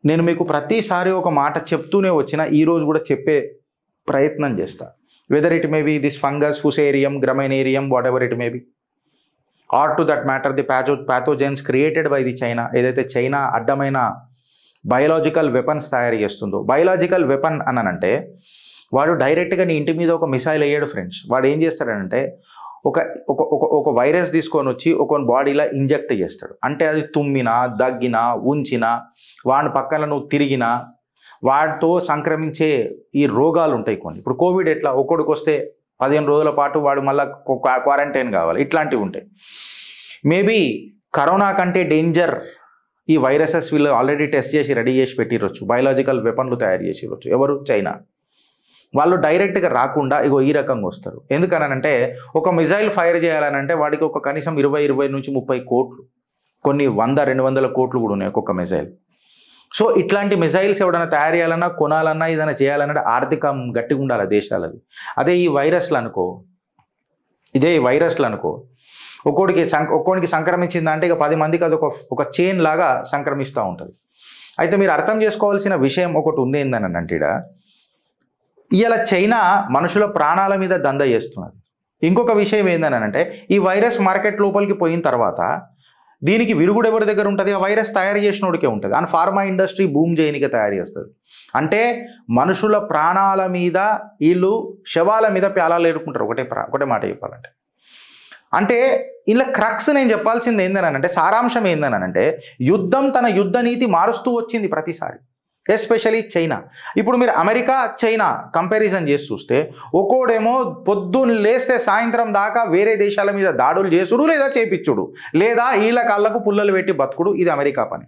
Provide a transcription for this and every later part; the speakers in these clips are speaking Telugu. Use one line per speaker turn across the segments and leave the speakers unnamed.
నేను మీకు ప్రతిసారి ఒక మాట చెప్తూనే వచ్చిన ఈరోజు కూడా చెప్పే ప్రయత్నం చేస్తా. Whether it may be this fungus, fusarium, graminearum, whatever it may be, or to that matter the pathogens created by the China. ఏదైతే చైనా అడ్డమైన బయలాజికల్ వెపన్స్ తయారు చేస్తుందో, బయలాజికల్ వెపన్ అనంటే వాడు డైరెక్ట్గా నీ ఇంటి మీద ఒక మిసైల్ వేయడు ఫ్రెండ్స్. వాడు ఏం చేస్తాడంటే ఒక వైరస్ తీసుకొని వచ్చి ఒక బాడీలో ఇంజెక్ట్ చేస్తాడు. అంటే అది తుమ్మినా, దగ్గినా, ఉంచినా, వాడి పక్కన నువ్వు తిరిగినా వాటితో సంక్రమించే ఈ రోగాలు ఉంటాయి కొన్ని. ఇప్పుడు కోవిడ్ ఎట్లా, ఒక్కొక్కడికి వస్తే 15 రోజుల పాటు వాడు మళ్ళీ క్వారంటైన్ కావాలి, ఇట్లాంటివి ఉంటాయి. మేబీ కరోనా కంటే డేంజర్ ఈ వైరసెస్ వీళ్ళు ఆల్రెడీ టెస్ట్ చేసి రెడీ చేసి పెట్టిరొచ్చు, బయలాజికల్ వెపన్లు తయారు చేసిరొచ్చు. ఎవరు? చైనా. వాళ్ళు డైరెక్ట్గా రాకుండా ఇగో ఈ రకంగా వస్తారు. ఎందుకనంటే ఒక మిజైల్ ఫైర్ చేయాలనంటే వాడికి ఒక కనీసం 20 నుంచి 30 కోట్లు, కొన్ని 100-200 కోట్లు కూడా ఉన్నాయి ఒక్కొక్క మిజైల్. సో ఇట్లాంటి మిజైల్స్ ఎవడైనా తయారు చేయాలన్నా, కొనాలన్నా, ఏదైనా చేయాలన్నా ఆర్థికం గట్టిగా ఉండాలి దేశాలది. అదే ఈ వైరస్లు అనుకో, ఒక్కోడికి సంక్రమించిందంటే ఇక 10 మందికి అది ఒక చైన్ లాగా సంక్రమిస్తూ ఉంటుంది. అయితే మీరు అర్థం చేసుకోవాల్సిన విషయం ఒకటి ఉంది. ఏందనంటే ఇవాళ చైనా మనుషుల ప్రాణాల మీద దంద చేస్తున్నది. ఇంకొక విషయం ఏందనంటే ఈ వైరస్ మార్కెట్ లోపలికి పోయిన తర్వాత దీనికి విరుగుడు ఎవరి దగ్గర ఉంటుంది? ఆ వైరస్ తయారు చేసినోడికే ఉంటుంది. అండ్ ఫార్మా ఇండస్ట్రీ భూమి చేయనికే తయారు చేస్తుంది. అంటే మనుషుల ప్రాణాల మీద వీళ్ళు శవాల మీద ప్యాలాలు ఏరుకుంటారు. ఒకటే మాట చెప్పాలంటే, అంటే ఇలా క్రక్స్ నేను చెప్పాల్సింది ఏందనంటే, సారాంశం ఏందనంటే యుద్ధం తన యుద్ధ నీతి మారుస్తూ వచ్చింది ప్రతిసారి, ఎస్పెషలీ చైనా. ఇప్పుడు మీరు అమెరికా చైనా కంపారిజన్ చేసి చూస్తే ఒక్కోడేమో పొద్దున్న లేస్తే సాయంత్రం దాకా వేరే దేశాల మీద దాడులు చేసుడు లేదా చేపించుడు లేదా వీళ్ళ కాళ్ళకు పుల్లలు పెట్టి బతుకుడు, ఇది అమెరికా పని.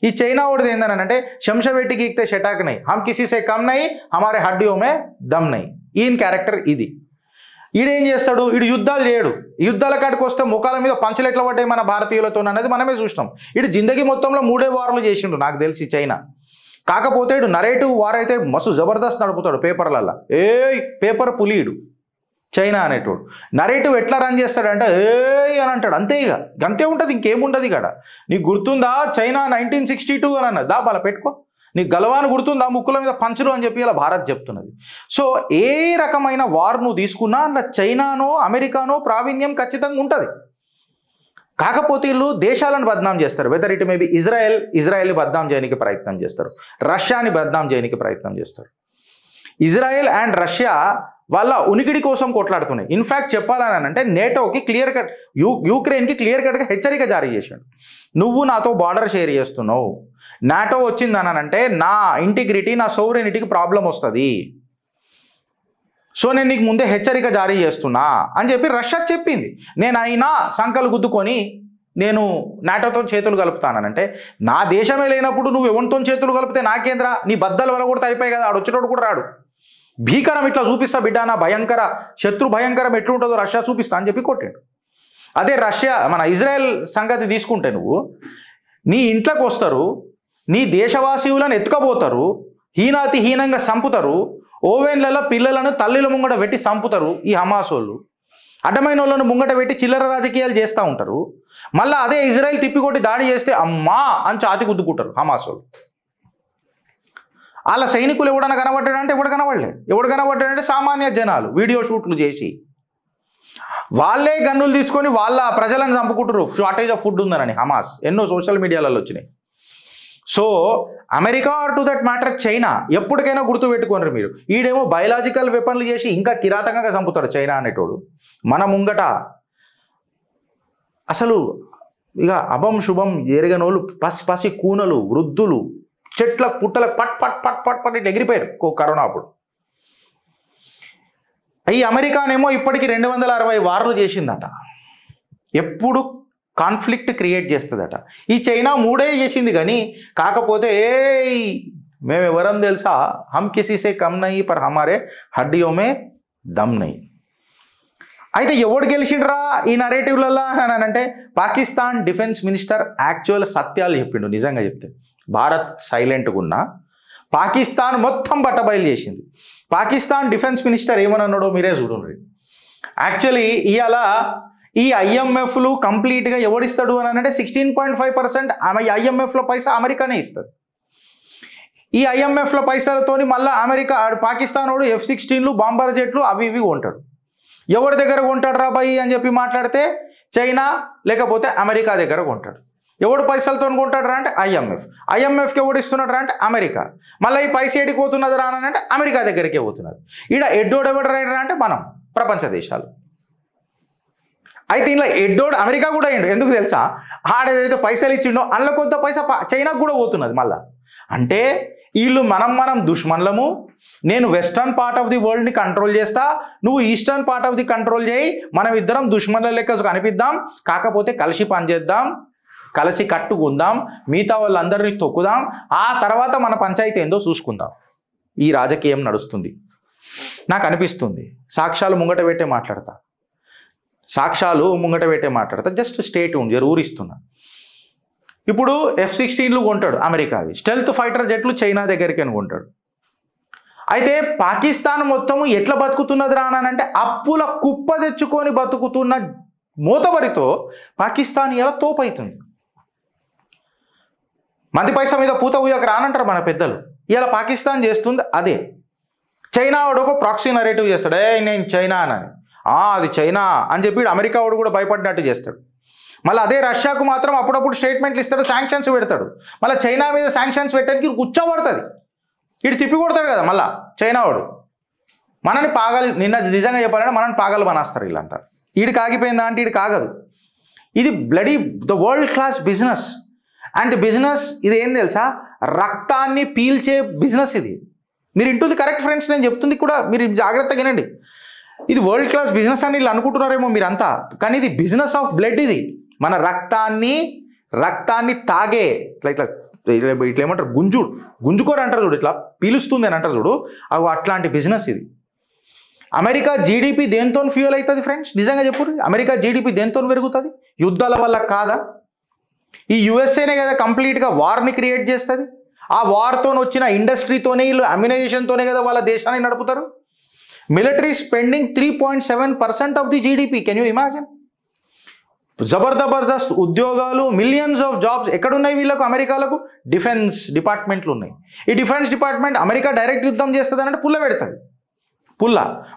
ఈ చైనా వాడిది ఏందనంటే శంష పెట్టి గీక్తే షటాక్ నై, హమ్ కిసీసే కమ్ నై, హమారే హడ్డియో మే దమ్ నై. ఈయన క్యారెక్టర్ ఇది. ఈడేం చేస్తాడు? ఈడు యుద్ధాలు చేయడు. యుద్ధాల కాడికి వస్తే ముఖాల మీద పంచలు ఎట్లా పడ్డాయి మన భారతీయులతో అన్నది మనమే చూసినాం. ఈడు జిందగీ మొత్తంలో 3 వార్లు చేసిండు నాకు తెలిసి చైనా. కాకపోతే ఇడు నరేటివ్ వార్ అయితే మస్తు జబర్దస్త్ నడుపుతాడు పేపర్లలో. పేపర్ పులీడు చైనా అనేటోడు. నరేటివ్ ఎట్లా రన్ చేస్తాడంటే అని అంటాడు, అంతే. ఇక అంతే ఉంటుంది, ఇంకేముండదు ఇక్కడ. నీకు గుర్తుందా చైనా 1962 అని అన్నది, దా బల పెట్టుకో. నీకు గలవాను గుర్తుందా ముక్కుల మీద పంచులు అని చెప్పి ఇలా భారత్ చెప్తున్నది. సో ఏ రకమైన వార్ నువ్వు తీసుకున్నా అలా చైనానో అమెరికానో ప్రావీణ్యం ఖచ్చితంగా ఉంటుంది. కాకపోతే వీళ్ళు దేశాలను బద్నాం చేస్తారు. వెదర్ ఇట్ మే బి ఇజ్రాయెల్ని బద్నాం చేయడానికి ప్రయత్నం చేస్తారు, రష్యాని బద్నాం చేయడానికి ప్రయత్నం చేస్తారు. ఇజ్రాయెల్ అండ్ రష్యా వాళ్ళ ఉనికిడి కోసం కొట్లాడుతున్నాయి. ఇన్ఫ్యాక్ట్ చెప్పాలని అంటే నేటోకి క్లియర్ కట్, యూక్రెయిన్కి క్లియర్ కట్గా హెచ్చరిక జారీ చేశాడు. నువ్వు నాతో బార్డర్ షేర్ చేస్తున్నావు, నాటో వచ్చిందని అంటే నా ఇంటిగ్రిటీ, నా సోవరెనిటీకి ప్రాబ్లం వస్తుంది. సో నేను నీకు ముందే హెచ్చరిక జారీ చేస్తున్నా అని చెప్పి రష్యా చెప్పింది. నేను అయినా సంకలు గుద్దుకొని నేను నాటోతో చేతులు కలుపుతానంటే, నా దేశమే లేనప్పుడు నువ్వు ఎవరితో చేతులు కలిపితే నాకేంద్రా, నీ బద్దలు వల్ల కూడా అయిపోయి కదా, ఆడు వచ్చేటోడు కూడా రాడు. భీకరం ఇట్లా చూపిస్తా బిడ్డ, నా భయంకర శత్రు భయంకరం ఎట్లుంటుందో రష్యా చూపిస్తా అని చెప్పి కొట్టాడు. అదే రష్యా మన ఇజ్రాయెల్ సంగతి తీసుకుంటే, నువ్వు నీ ఇంట్లోకి వస్తారు, నీ దేశవాసీయులను ఎత్తుకపోతారు, హీనంగా చంపుతారు, ఓవెన్లలో పిల్లలను తల్లిల ముంగట పెట్టి చంపుతారు. ఈ హమాస్ వాళ్ళు అడ్డమైన వాళ్ళను ముంగట పెట్టి చిల్లర రాజకీయాలు చేస్తూ ఉంటారు. మళ్ళీ అదే ఇజ్రాయెల్ తిప్పికొట్టి దాడి చేస్తే అమ్మా అని చాతి గుద్దుకుంటారు హమాస్ వాళ్ళు. వాళ్ళ సైనికులు ఎవడన్నా కనబడ్డాడంటే ఎవడు కనబడ్డాడంటే సామాన్య జనాలు వీడియో షూట్లు చేసి వాళ్ళే గన్నులు తీసుకొని వాళ్ళ ప్రజలను చంపుకుంటారు. షార్టేజ్ ఆఫ్ ఫుడ్ ఉందనని హమాస్ ఎన్నో సోషల్ మీడియాలలో వచ్చినాయి. So America or to that matter China ఎప్పటికైనా గుర్తుపెట్టుకోండి మీరు. ఈడేమో బయలాజికల్ వెపన్లు చేసి ఇంకా కిరాతకంగా చంపుతాడు చైనా అనేటోడు. మన ముంగట అసలు ఇక అభం శుభం ఎరగనోళ్ళు, పసి కూనలు, వృద్ధులు, చెట్లకు పుట్టలకు పట్ పట్ పట్ పట్ పట్ ఇట్లా ఎగిరిపోయారు కరోనా అప్పుడు. ఈ అమెరికానేమో ఇప్పటికి 260 వార్లు చేసిందట. ఎప్పుడు కాన్ఫ్లిక్ట్ క్రియేట్ చేస్తుందట. ఈ చైనా 3 చేసింది కానీ, కాకపోతే మేము ఎవరం తెలుసా, హమ్ కిసీసే కమ్ నహీ పర్ హమారే హడ్డియో మే దమ్ నహీ. అయితే ఎవడు గెలిచిండ్రా ఈ నరేటివ్లలో అని అంటే, పాకిస్తాన్ డిఫెన్స్ మినిస్టర్ యాక్చువల్ సత్యాలు చెప్పిండు. నిజంగా చెప్తే భారత్ సైలెంట్గా ఉన్నా పాకిస్తాన్ మొత్తం బట్టబయలు చేసింది. పాకిస్తాన్ డిఫెన్స్ మినిస్టర్ ఏమన్నాడో మీరే చూడండి. యాక్చువల్లీ ఇవాళ ఈ ఐఎంఎఫ్లు కంప్లీట్గా ఎవడిస్తాడు అని అంటే 16.5% ఐఎంఎఫ్లో పైసా అమెరికానే ఇస్తుంది. ఈ IMFల పైసలతోని మళ్ళీ అమెరికా పాకిస్తాన్ వాడు F-16లు బాంబర్ జెట్లు అవి ఇవి కొంటాడు. ఎవరి దగ్గర కొంటాడు రాబాయి అని చెప్పి మాట్లాడితే చైనా లేకపోతే అమెరికా దగ్గర కొంటాడు. ఎవడు పైసలతో కొంటాడు రా అంటే IMFకి ఎవడు ఇస్తున్నాడు రా అంటే అమెరికా. మళ్ళీ ఈ పైస ఏడికి పోతున్నది రా అంటే అమెరికా దగ్గరికే పోతున్నది. ఈడ ఎడ్డోడు ఎవడు రా అంటే మనం ప్రపంచ దేశాలు. అయితే ఇలా ఎడ్డోడు అమెరికా కూడా అయ్యిండు. ఎందుకు తెలుసా? ఆడేదైతే పైసలు ఇచ్చిండో అందులో కొంత పైసా చైనాకు కూడా పోతున్నది మళ్ళా. అంటే వీళ్ళు మనం దుష్మన్లము. నేను వెస్టర్న్ పార్ట్ ఆఫ్ ది వరల్డ్ని కంట్రోల్ చేస్తా, నువ్వు eastern part of the control చేయి, మనం ఇద్దరం దుష్మన్ల లెక్క కనిపిద్దాం, కాకపోతే కలిసి పనిచేద్దాం, కలిసి కట్టుకుందాం, మిగతా వాళ్ళందరినీ తొక్కుదాం, ఆ తర్వాత మన పంచాయతీ ఏందో చూసుకుందాం. ఈ రాజకీయం నడుస్తుంది. నాకు అనిపిస్తుంది. సాక్ష్యాలు ముంగట పెట్టే మాట్లాడతా. జస్ట్ స్టేట్ ఉంది ఊరిస్తున్నా. ఇప్పుడు F-16లు కొంటాడు అమెరికావి, స్టెల్త్ ఫైటర్ జెట్లు చైనా దగ్గరికి అని కొంటాడు. అయితే పాకిస్తాన్ మొత్తము ఎట్లా బతుకుతున్నది రానంటే అప్పుల కుప్ప తెచ్చుకొని బతుకుతున్న మూతబరితో పాకిస్తాన్ ఇలా తోపైతుంది. మంది పైసా మీద పూత ఊయక రానంటారు మన పెద్దలు. ఇలా పాకిస్తాన్ చేస్తుంది అదే. చైనా వాడు ఒక ప్రాక్సీ నరేటివ్ చేస్తాడు, నేను చైనా అని. అది చైనా అని చెప్పి అమెరికా వాడు కూడా భయపడినట్టు చేస్తాడు. మళ్ళీ అదే రష్యాకు మాత్రం అప్పుడప్పుడు స్టేట్మెంట్లు ఇస్తాడు, శాంక్షన్స్ పెడతాడు. మళ్ళీ చైనా మీద శాంక్షన్స్ పెట్టడానికి కూర్చోబడుతుంది. వీడు తిప్పి కొడతాడు కదా మళ్ళా చైనా వాడు. మనని నిజంగా చెప్పాలంటే మనని పాగలు బనాస్తారు వీళ్ళంతా. వీడికి ఆగిపోయిందా అంటే వీడికి ఆగదు. ఇది bloody the world class business. And business ఇది ఏం తెలుసా? రక్తాన్ని పీల్చే బిజినెస్ ఇది. మీరు ఇంటుంది కరెక్ట్ ఫ్రెండ్స్, నేను చెప్తుంది కూడా మీరు జాగ్రత్తగా వినండి. ఇది వరల్డ్ క్లాస్ బిజినెస్ అని వీళ్ళు అనుకుంటున్నారేమో మీరంతా, కానీ ఇది బిజినెస్ ఆఫ్ బ్లడ్. ఇది మన రక్తాన్ని తాగే ఇట్లా ఏమంటారు, గుంజుకోరు అంటారు చూడు, ఇట్లా పీలుస్తుంది అని అంటారు చూడు, అట్లాంటి బిజినెస్ ఇది. అమెరికా జీడిపి దేంతో ఫ్యూయల్ అవుతుంది ఫ్రెండ్స్? నిజంగా చెప్పు, అమెరికా జీడిపి దేంతో పెరుగుతుంది? యుద్ధాల వల్ల కాదా? ఈ యుఎస్ఏనే కదా కంప్లీట్గా వార్ని క్రియేట్ చేస్తుంది. ఆ వార్తో వచ్చిన ఇండస్ట్రీతోనే వీళ్ళు అమ్యునైజేషన్తోనే కదా వాళ్ళ దేశాన్ని నడుపుతారు. Military spending 3.7% of the GDP. Can you imagine? Jabardasth ఉద్యోగాలు, మిలియన్స్ ఆఫ్ జాబ్స్ ఎక్కడున్నాయి వీళ్ళకు? అమెరికాలకు డిఫెన్స్ డిపార్ట్మెంట్లు ఉన్నాయి. ఈ డిఫెన్స్ డిపార్ట్మెంట్ అమెరికా డైరెక్ట్ యుద్ధం చేస్తుంది అంటే పుల్ల పెడుతుంది.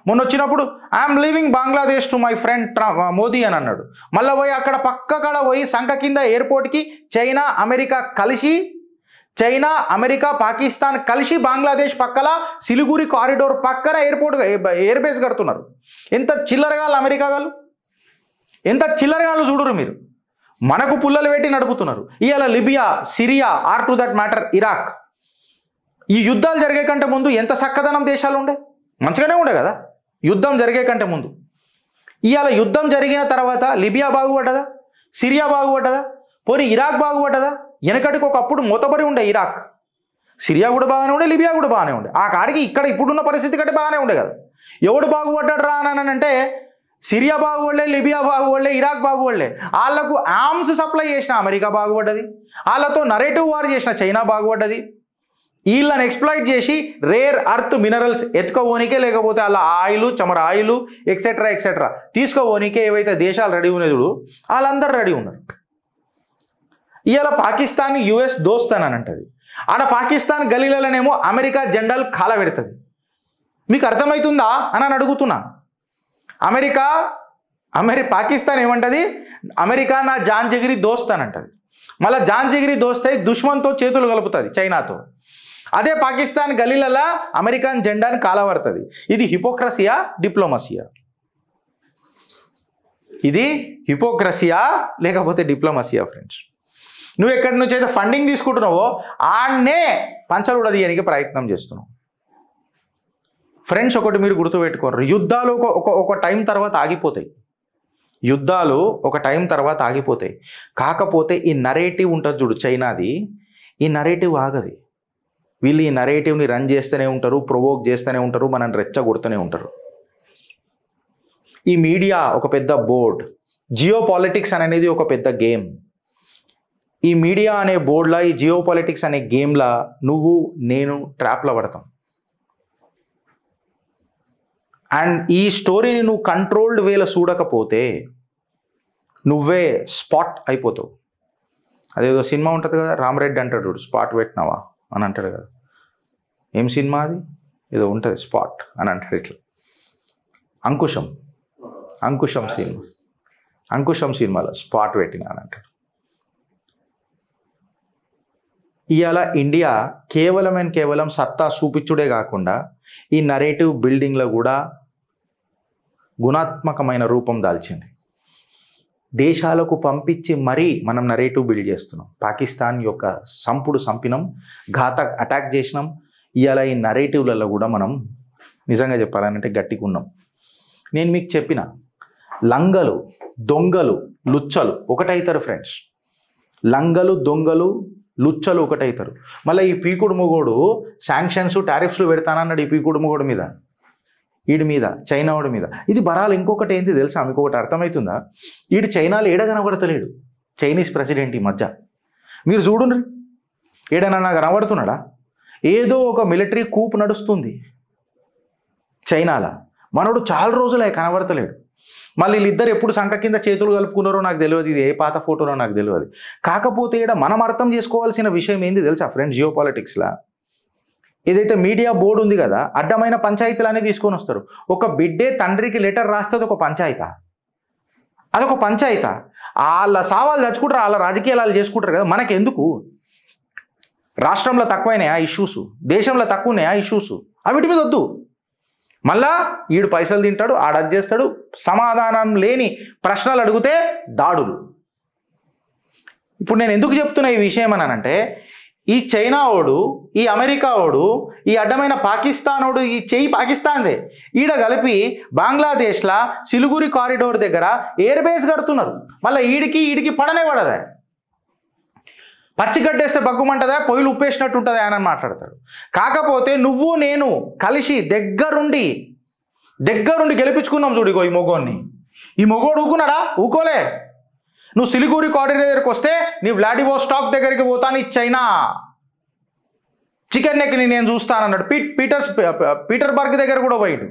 మొన్న వచ్చినప్పుడు I'm leaving Bangladesh to my friend Modi అని అన్నాడు. మళ్ళీ పోయి అక్కడ పక్కక్కడ పోయి సంఖ కింద ఎయిర్పోర్ట్కి చైనా అమెరికా పాకిస్తాన్ కలిసి బంగ్లాదేశ్ పక్కల సిలిగురి కారిడోర్ పక్కన ఎయిర్ బేస్ కడుతున్నారు. ఎంత చిల్లరగాళ్ళు అమెరికా వాళ్ళు, ఎంత చిల్లరగాళ్ళు చూడరు మీరు. మనకు పుల్లలు పెట్టి నడుపుతున్నారు. ఇవాళ Libya, Syria, or to that matter Iraq, ఈ యుద్ధాలు జరిగే కంటే ముందు ఎంత చక్కదనం దేశాలు ఉండే, మంచిగానే ఉండే కదా యుద్ధం జరిగే కంటే ముందు. ఇవాళ యుద్ధం జరిగిన తర్వాత లిబియా బాగుపడ్డదా? సిరియా బాగుపడ్డదా? పోనీ ఇరాక్ బాగుపడ్డదా? వెనకటికి ఒకప్పుడు మూతబరి ఉండే ఇరాక్. సిరియా కూడా బాగానే ఉండే, లిబియా కూడా బాగానే ఉండే. ఆ కాడికి ఇక్కడ ఇప్పుడున్న పరిస్థితి కంటే బాగానే ఉండే కదా. ఎవడు బాగుపడ్డాడు రా అని అంటే సిరియా బాగుపడలే, లిబియా బాగుపడలే, ఇరాక్ బాగుపడలే. వాళ్ళకు ఆర్మ్స్ సప్లై చేసిన అమెరికా బాగుపడ్డది. వాళ్ళతో నరేటివ్ వార్ చేసిన చైనా బాగుపడ్డది. వీళ్ళని ఎక్స్ప్లాయిట్ చేసి రేర్ అర్త్ మినరల్స్ ఎత్తుకోవనికే, లేకపోతే వాళ్ళ ఆయిల్, చమర ఆయిల్ ఎక్సెట్రా తీసుకోవనికే ఏవైతే దేశాలు రెడీ ఉన్నాయి చూడు, వాళ్ళందరూ రెడీ ఉన్నారు. ఇవాళ పాకిస్తాన్ యుఎస్ దోస్త్ అని అంటది. ఆడ పాకిస్తాన్ గలీలనేమో అమెరికా జెండాలు కాల పెడుతుంది. మీకు అర్థమవుతుందా అని అడుగుతున్నా. పాకిస్తాన్ ఏమంటది? అమెరికా నా జాన్ జిగిరి దోస్త్ అని అంటది. మళ్ళీ జాన్ జిగిరి దోస్త్ అయి దుష్మన్తో చేతులు కలుపుతుంది చైనాతో. అదే పాకిస్తాన్ గలీలలా అమెరికన్ జెండాని కాలబడుతుంది. ఇది హిపోక్రసియా, డిప్లొమసియా? ఇది హిపోక్రసియా లేకపోతే డిప్లొమసియా ఫ్రెండ్స్? నువ్వు ఎక్కడి నుంచి అయితే ఫండింగ్ తీసుకుంటున్నావో ఆడనే పంచలుడదీయడానికి ప్రయత్నం చేస్తున్నావు ఫ్రెండ్స్. ఒకటి మీరు గుర్తుపెట్టుకోరు, యుద్ధాలు ఒక టైం తర్వాత ఆగిపోతాయి. కాకపోతే ఈ నరేటివ్ ఉంటుంది చూడు చైనాది, ఈ నరేటివ్ ఆగది. వీళ్ళు ఈ నరేటివ్ని రన్ చేస్తూనే ఉంటారు, ప్రొవోక్ చేస్తూనే ఉంటారు, మనల్ని రెచ్చగొడుతూనే ఉంటారు. ఈ మీడియా ఒక పెద్ద బోర్డ్, జియో పాలిటిక్స్ అనేది ఒక పెద్ద గేమ్. ఈ మీడియా అనే బోర్డులా, ఈ జియో పాలిటిక్స్ అనే గేమ్లా నువ్వు నేను ట్రాప్లో పడతాం. అండ్ ఈ స్టోరీని నువ్వు కంట్రోల్డ్ వేలో చూడకపోతే నువ్వే స్పాట్ అయిపోతావు. అదేదో సినిమా ఉంటుంది కదా, రామరెడ్డి అంటాడు, స్పాట్ పెట్టినావా అని అంటాడు కదా. ఏం సినిమా అది, ఏదో ఉంటుంది స్పాట్ అని అంటాడు ఇట్లా. అంకుశం సినిమా, అంకుశం సినిమాలో స్పాట్ పెట్టిన అని అంటాడు. ఇవాళ ఇండియా కేవలం సత్తా చూపించుడే కాకుండా ఈ నరేటివ్ బిల్డింగ్లో కూడా గుణాత్మకమైన రూపం దాల్చింది. దేశాలకు పంపించి మరీ మనం నరేటివ్ బిల్డ్ చేస్తున్నాం. పాకిస్తాన్ యొక్క సంపినం, ఘాతక్ అటాక్ చేసినాం. ఇవాళ ఈ నరేటివ్లలో కూడా మనం నిజంగా చెప్పాలంటే గట్టిగా ఉన్నాం. నేను మీకు చెప్పిన లంగలు, దొంగలు, లుచ్చలు ఒకటైతారు ఫ్రెండ్స్. లంగలు, దొంగలు, లుచ్చలు ఒకటైతారు. మళ్ళీ ఈ పీకుడు మొగోడు శాంక్షన్స్, టారిఫ్స్లు పెడతానన్నాడు. ఈ పీకుడు మొగోడు మీద, వీడి మీద, చైనావాడి మీద. ఇది బరాలు. ఇంకొకటి ఏంటి తెలుసా మీకు? ఒకటి అర్థమవుతుందా? వీడు చైనాలో ఏడ కనబడతలేడు, చైనీస్ ప్రెసిడెంట్ ఈ మధ్య. మీరు చూడండి, ఏడన్నా కనబడుతున్నాడా? ఏదో ఒక మిలిటరీ కూప్ నడుస్తుంది చైనాలో. మనోడు చాలా రోజులే కనబడతలేడు. మళ్ళీ వీళ్ళిద్దరు ఎప్పుడు సంఖ కింద చేతులు కలుపుకున్నారో నాకు తెలియదు. ఇది ఏ పాత ఫోటోనో నాకు తెలియదు. కాకపోతే ఇక్కడ మనం అర్థం చేసుకోవాల్సిన విషయం ఏంది తెలుసా ఫ్రెండ్స్? జియో పాలిటిక్స్లా ఏదైతే మీడియా బోర్డు ఉంది కదా, అడ్డమైన పంచాయతీలనే తీసుకొని వస్తారు. ఒక బిడ్డే తండ్రికి లెటర్ రాస్తే ఒక పంచాయతా, అదొక పంచాయతా. వాళ్ళ సావాలు తెచ్చుకుంటారు, వాళ్ళ రాజకీయాలు వాళ్ళు చేసుకుంటారు కదా. మనకెందుకు? రాష్ట్రంలో తక్కువైనాయా ఇష్యూస్, దేశంలో తక్కువ ఉన్నాయా ఇష్యూస్, అవిటి మీద వద్దు. మళ్ళా ఈడు పైసలు తింటాడు, ఆడది చేస్తాడు, సమాధానం లేని ప్రశ్నలు అడిగితే దాడులు. ఇప్పుడు నేను ఎందుకు చెప్తున్నా ఈ విషయం అనంటే, ఈ చైనా వాడు, ఈ అమెరికా వాడు, ఈ అడ్డమైన పాకిస్తాన్ వాడు, ఈ చెయ్యి పాకిస్తాన్దే ఈడ కలిపి బంగ్లాదేశ్లా సిలిగురి కారిడోర్ దగ్గర ఎయిర్ బేస్ కడుతున్నారు. మళ్ళీ ఈడికి పడనే పడదా, పచ్చిగడ్డేస్తే బగ్గుమంటదా, పొయ్యిలు ఉప్పేసినట్టు ఉంటుందా అని మాట్లాడతాడు. కాకపోతే నువ్వు నేను కలిసి దగ్గరుండి గెలిపించుకున్నాం చూడు. ఇగో ఈ మొగోడిని, ఈ మొగోడు ఊకున్నాడా? ఊకోలే. నువ్వు సిలిగురి కారిడోర్ దగ్గరికి వస్తే నీ వ్లాడివోస్టాక్ దగ్గరికి పోతాను, చైనా చికెన్ నెక్ని నేను చూస్తానన్నాడు. పీటర్బర్గ్ దగ్గర కూడా పోయాడు.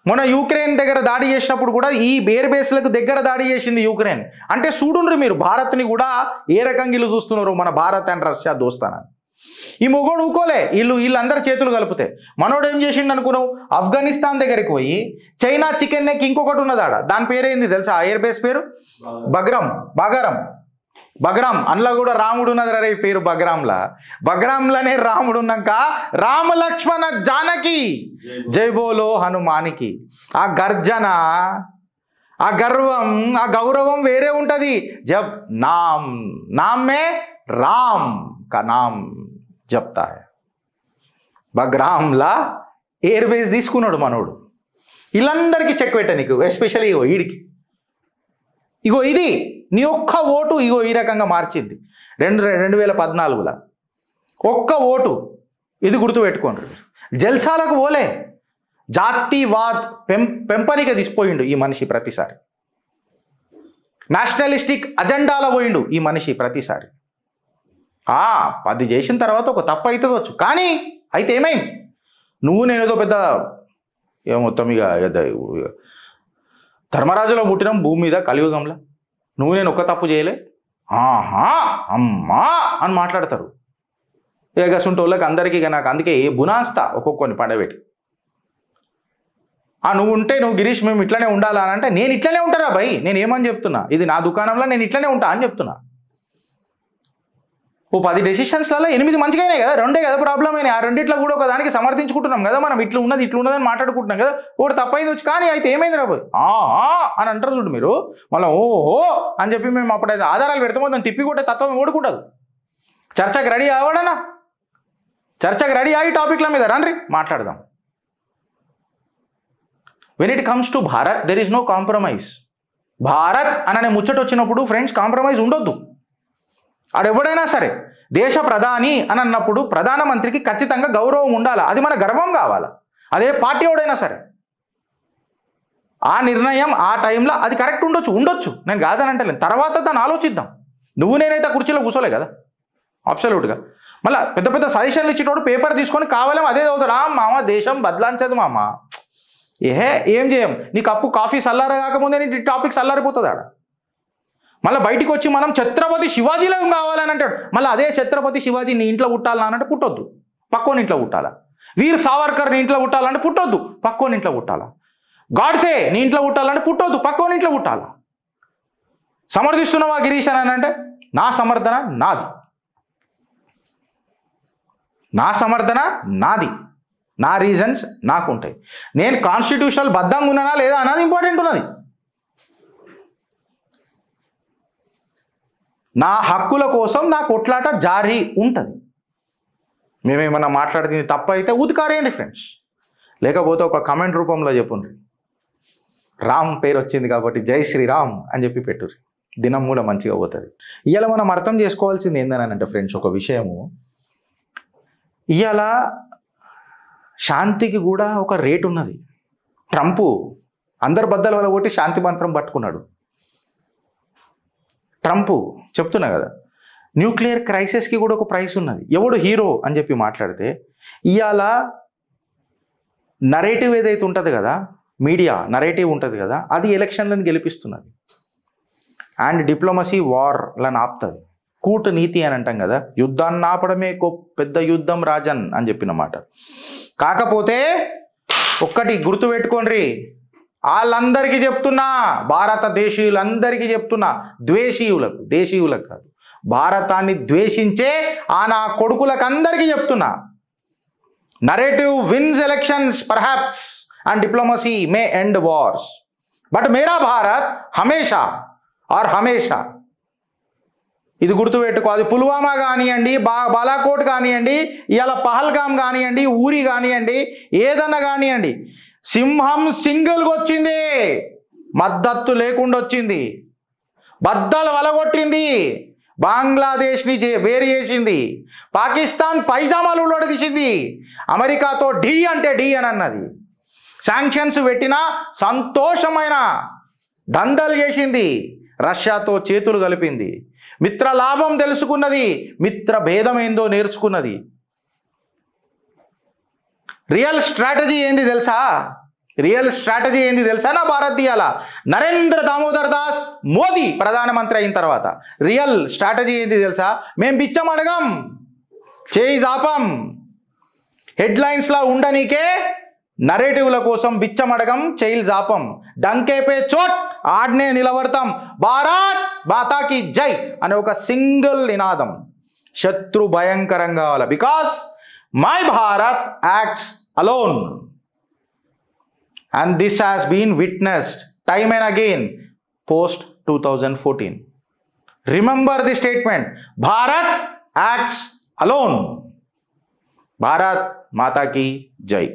మొన్న యూక్రెయిన్ దగ్గర దాడి చేసినప్పుడు కూడా ఈ ఎయిర్ బేస్లకు దగ్గర దాడి చేసింది యూక్రెయిన్. అంటే చూడుండ్రి మీరు భారత్ని కూడా ఏ రకంగా ఇల్లు చూస్తున్నారు, మన భారత్ అండ్ రష్యా దోస్తానని. ఈ మొగోడు ఊకోలే. వీళ్ళందరి చేతులు కలిపితే మనోడు ఏం చేసిండు అనుకున్నావు? ఆఫ్ఘనిస్తాన్ దగ్గరికి పోయి చైనా చికెన్ నెక్ ఇంకొకటి ఉన్నదాడ, దాని పేరేంది తెలుసా? ఎయిర్ బేస్ పేరు బగ్రామ్. అందులో కూడా రాముడు ఉన్నది రే పేరు బగ్రామ్లా. బగ్రామ్లనే రాముడు ఉన్నాక రామ లక్ష్మణ జానకి జై బోలో హనుమానికి. ఆ గర్జన, ఆ గర్వం, ఆ గౌరవం వేరే ఉంటుంది. జబ్ నామ్ మే రామ్ కా నామ్ జప్తా హై. బగ్రామ్లా ఎయిర్ బేస్ తీసుకున్నాడు మనోడు. వీళ్ళందరికీ చెక్ పెట్టా నీకు, ఎస్పెషల్లీ వీడికి. ఇగో ఇది నీ ఒక్క ఓటు ఇగో ఈ రకంగా మార్చింది 2014లో. ఒక్క ఓటు ఇది గుర్తుపెట్టుకోండి. జల్సాలకు పోలే, జాతివాద్ పెంపనిగా తీసిపోయిండు ఈ మనిషి ప్రతిసారి. నేషనలిస్టిక్ అజెండాలో పోయిండు ఈ మనిషి ప్రతిసారి. 10 చేసిన తర్వాత ఒక తప్పు అవుతుందొచ్చు, కానీ అయితే ఏమైంది? నువ్వు నేనేదో పెద్ద ఏమొత్తం ఇక ధర్మరాజులో పుట్టినాం భూమి మీద కలియుగంలో. నువ్వు నేను ఒక్క తప్పు చేయలే, అమ్మా అని మాట్లాడతారు. గసుంటోళ్ళకి అందరికీ. నాకు అందుకే బునాస్తా ఒక్కొక్కరిని పడబెట్టి, నువ్వు గిరీష్ మేము ఇట్లనే ఉండాలా అని అంటే, నేను ఇట్లనే ఉంటారా భయ్, నేను ఏమని చెప్తున్నా, ఇది నా దుకాణంలో నేను ఇట్లనే ఉంటా అని చెప్తున్నా. 10 డెసిషన్స్లలో 8 మంచిగానే కదా, 2 కదా ప్రాబ్లం అయినాయి. ఆ రెండిట్లో కూడా ఒక దానికి సమర్థించుకుంటున్నాం కదా మనం. ఇట్లా ఉన్నదని మాట్లాడుకుంటున్నాం కదా. ఒకటి తప్పైంది వచ్చి, కానీ అయితే ఏమైంది రాబోయ్ అని అంటారు చూడు మీరు. మళ్ళీ ఓహో అని చెప్పి మేము అప్పుడైతే ఆధారాలు పెడతామో దాన్ని తిప్పి కొట్టే తత్వం ఓడుకుంటుంది. చర్చకు రెడీ అవ్వడనా? చర్చకు రెడీ అయ్యి టాపిక్ల మీద రండి మాట్లాడదాం. When it comes to Bharat there is no compromise. Bharat అననే ముచ్చట వచ్చినప్పుడు ఫ్రెండ్స్ కాంప్రమైజ్ ఉండొద్దు. ఆడెవడైనా సరే దేశ ప్రధాని అని అన్నప్పుడు ప్రధానమంత్రికి ఖచ్చితంగా గౌరవం ఉండాలి. అది మన గర్వం కావాలి. అదే పార్టీ ఎవడైనా సరే ఆ నిర్ణయం ఆ టైంలో అది కరెక్ట్ ఉండొచ్చు, నేను కాదని అంటలేను. తర్వాత దాన్ని ఆలోచిద్దాం. నువ్వు నేనైతే కుర్చీలో కూర్చోలే కదా, అబ్సల్యూట్గా. మళ్ళీ పెద్ద పెద్ద సజెషన్లు ఇచ్చేటోడు పేపర్ తీసుకొని కావాలేమో అదే చదువుతాడు. మామ దేశం బదలాంచదు మామ, ఏం చేయం. నీ కప్పు కాఫీ చల్లార కాకముందే నీ టాపిక్ చల్లారిపోతుంది ఆడ. మళ్ళీ బయటికి వచ్చి మనం ఛత్రపతి శివాజీలో కావాలని అంటాడు. మళ్ళీ అదే ఛత్రపతి శివాజీ నీ ఇంట్లో పుట్టాలని అంటే పుట్టొద్దు. పక్కోని ఇంట్లో పుట్టాలా. వీర్ సావర్కర్ నీ ఇంట్లో పుట్టాలంటే పుట్టొద్దు, పక్కోని ఇంట్లో పుట్టాలా. గాడ్సే నీ ఇంట్లో పుట్టాలంటే పుట్టొద్దు, పక్కోని ఇంట్లో పుట్టాలా. సమర్థిస్తున్నావా గిరీష్ అని అంటే నా సమర్థన నాది, నా సమర్థన నాది, నా రీజన్స్ నాకు ఉంటాయి. నేను కాన్స్టిట్యూషనల్ బద్ధంగా ఉన్నానా లేదా అన్నది ఇంపార్టెంట్ ఉన్నది. నా హక్కుల కోసం నా కొట్లాట జారీ ఉంటుంది. మేమేమన్నా మాట్లాడుతుంది తప్ప అయితే ఉతికారేయండి ఫ్రెండ్స్, లేకపోతే ఒక కమెంట్ రూపంలో చెప్పుండ్రి. రామ్ పేరు వచ్చింది కాబట్టి జై శ్రీరామ్ అని చెప్పి పెట్టుర్రి, దినం కూడా మంచిగా పోతుంది. ఇవాళ మనం అర్థం చేసుకోవాల్సింది ఏందనంటే ఫ్రెండ్స్, ఒక విషయము, ఇవాళ శాంతికి కూడా ఒక రేటు ఉన్నది. ట్రంప్ అందరు బద్దల వల్ల కొట్టి శాంతి మంత్రం పట్టుకున్నాడు. ట్రంప్ చెప్తున్నా కదా, న్యూక్లియర్ క్రైసిస్కి కూడా ఒక ప్రైస్ ఉన్నది. ఎవడు హీరో అని చెప్పి మాట్లాడితే ఇవాళ నరేటివ్ ఏదైతే ఉంటుంది కదా, మీడియా నరేటివ్ ఉంటుంది కదా, అది ఎలక్షన్లను గెలిపిస్తున్నది. అండ్ డిప్లొమసీ వార్లను ఆపుతుంది. కూటనీతి అని అంటాం కదా, యుద్ధాన్ని ఆపడమే పెద్ద యుద్ధం రాజన్ అని చెప్పిన మాట. కాకపోతే ఒక్కటి గుర్తుపెట్టుకోండి, వాళ్ళందరికీ చెప్తున్నా, భారతదేశీయులందరికీ చెప్తున్నా, ద్వేషీయులకు, దేశీయులకు కాదు, భారతాన్ని ద్వేషించే ఆ నా కొడుకులకు అందరికీ చెప్తున్నా, narrative wins elections perhaps and diplomacy may end wars, but మేరా భారత్ హమేషా ఆర్ హమేషా. ఇది గుర్తుపెట్టుకో. అది పుల్వామా కానివ్వండి, బాలాకోట్ కానివ్వండి, ఇవాళ పహల్గామ్ కానివ్వండి, ఊరి కానివ్వండి, ఏదన్నా కానివ్వండి, సింహం సింగిల్గా వచ్చింది, మద్దతు లేకుండా వచ్చింది, బద్దలు వలగొట్టింది, బంగ్లాదేశ్ని వేరు చేసింది, పాకిస్తాన్ పైజామాలు ఉడదీసింది, అమెరికాతో ఢీ అంటే ఢీ అని అన్నది, శాంక్షన్స్ పెట్టినా సంతోషమైన దందలు చేసింది, రష్యాతో చేతులు కలిపింది, మిత్ర లాభం తెలుసుకున్నది, మిత్ర భేదం ఏందో నేర్చుకున్నది. రియల్ స్ట్రాటజీ ఏంది తెలుసా? రియల్ స్ట్రాటజీ ఏంది తెలుసా? నా భారత్ ఇయాల నరేంద్ర దామోదర్ దాస్ మోదీ ప్రధానమంత్రి అయిన తర్వాత రియల్ స్ట్రాటజీ ఏంది తెలుసా? మేము బిచ్చం అడగం, చేయి జాపం, హెడ్లైన్స్లో ఉండనీకే నరేటివ్ల కోసం బిచ్చం అడగం, చేయిల్ జాపం, డంకేపే చోట్ ఆడ్నే నిలబడతాం, భారత్ మాతాకి జై అనే ఒక సింగిల్ నినాదం శత్రు భయంకరంగా కావాలి. Because my Bharat acts alone and this has been witnessed time and again post 2014. Remember the statement, Bharat acts alone. Bharat Mata ki Jai.